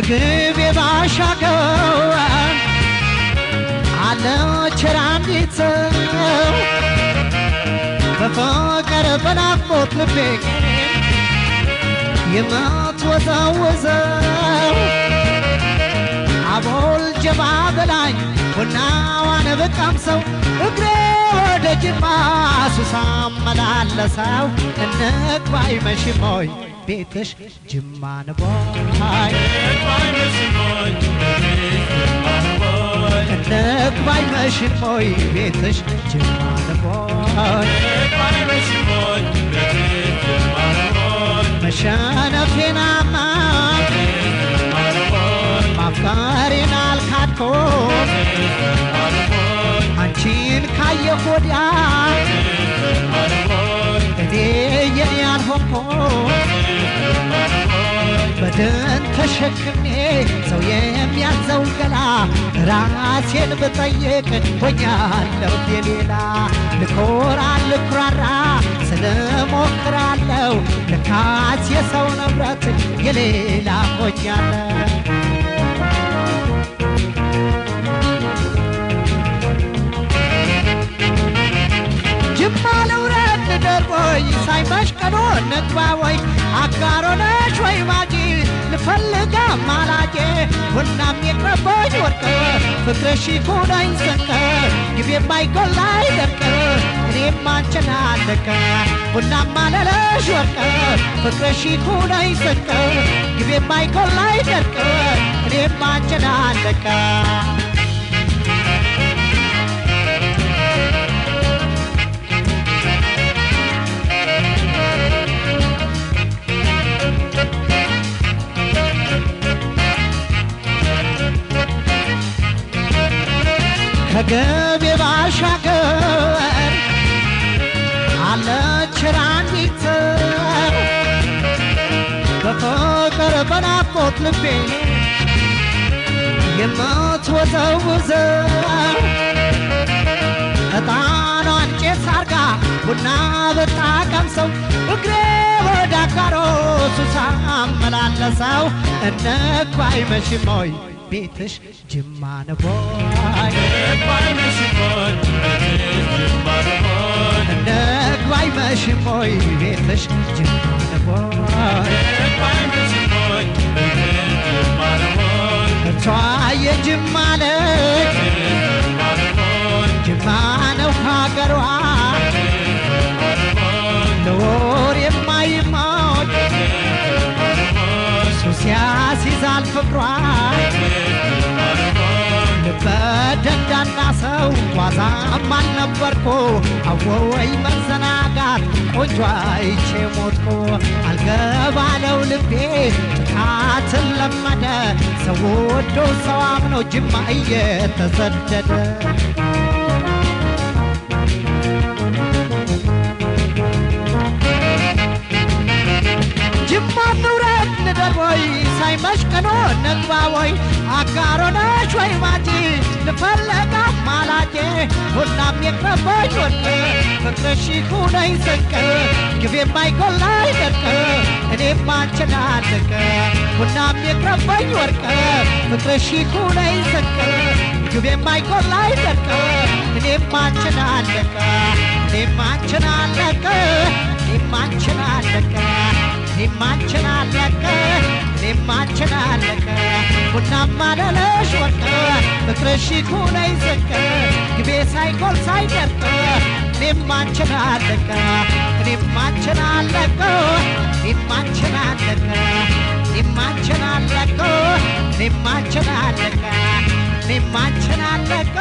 ከግቤ ባሻገር አለች አንዲት በፍቅር በናፍቆት ልቤ የምትወዛወዘው አቦል ጀባ በላኝ ቡናዋን ብቀምሰው እግሬ ወደ ጅማ ሱሳ መላለሰው እንግባ አይመሽም ሆይ ቤትሽ ጅማ ነው ወይ እንግባ አይመሽም ሆይ ቤትሽ ጅማ ነው ወይ መሸነፌናማ ማፍቀሬን አልካድኩም አንቺን ካየሁ ወዲያ እኔ የኔ ያልሆንኩም በደን ተሸክሜ ሰው የሚያዘው ገላ ራሴን ብጠይቅ ሆኛለሁ የሌላ ልኮራ ልኩራራ ስለሞክራለሁ ለካስ የሰው ንብረት የሌላ ሆኛለሁ ጅማ ልውረድ ልደር ወይ ሳይመሽ ቀኖ እንግባ ወይ አጋሮ ነሽ ወይ ማጂ ልፈልግ አማላጄ ቡናም ይቅረበኝ ወርቅ ፍቅርሽ ይኩነኝ ስንቅ ግቤ የማይጎላ ይደርቅ እኔም አንቺን አለቀ ቡናም አለለሽ ወርቅ ፍቅርሽ ይኩነኝ ስንቅ ግቤ የማይጎላ ይደርቅ እኔም አንቺን አለቀ ከግቤ ባሻገር አለች አንዲት በፍቅር በናፍቆት ልቤ የምትወዘውዘው ዕጣኗን ጭስ አርጋ ቡና ብታቀምሰው እግሬ ወደ አጋሮ ሱሳ መላለሰው እንግባ አይመሽም ሆይ ቤትሽ ጅማ ነው ወይ እንግባ አይመሽም ሆይ ቤትሽ ጅማ ነው ወይ እርሷ የጅማ ልጅ ጅማ ነው ሀገሯ ለወር የማይሞት ሱስ ያስይዛል ፍቅሯ ልበደንዳና ሰው ዋዛም አልነበርኩ አወወይ መዘናጋት ቆንጆ አይቼ ሞትኩ አልገባለው ልቤ ጥቃትን ለመደ ሰው ወዶ ሰው አምኖ ጅማ እየተሰደደ ጅማ ንውረድ ልደር ወይ ሳይመሽ ቀኖ እንግባ ወይ አጋሮ ነሽ ወይ ማጂ ልፈልግ አማላጄ ቡናም ይቅረበኝ ወርቅ ፍቅርሽ ይኩነኝ ስንቅ ግቤ የማይጎላ ይደርቅ እኔም አንቺን አለቀ ቡናም ይቅረበኝ ወርቅ ፍቅርሽ ይኩነኝ ስንቅ ግቤ የማይጎላ ይደርቅ እኔም አንቺን አለቀ እኔም አንቺን አለቀ እኔም አንቺን አለቀ እኔም አንቺን አለቀ እኔም አንቺን አለቀ ቡናም አለለሽ ወርቅ ፍቅርሽ ይኩነኝ ስንቅ ግቤ ሳይጎል ሳይደርቅ እኔም አንቺን አለቀ እኔም አንቺን አለቀ እኔም አንቺን አለቀ እኔም አንቺን አለቀ እኔም አንቺን አለቀ እኔም አንቺን አለቀ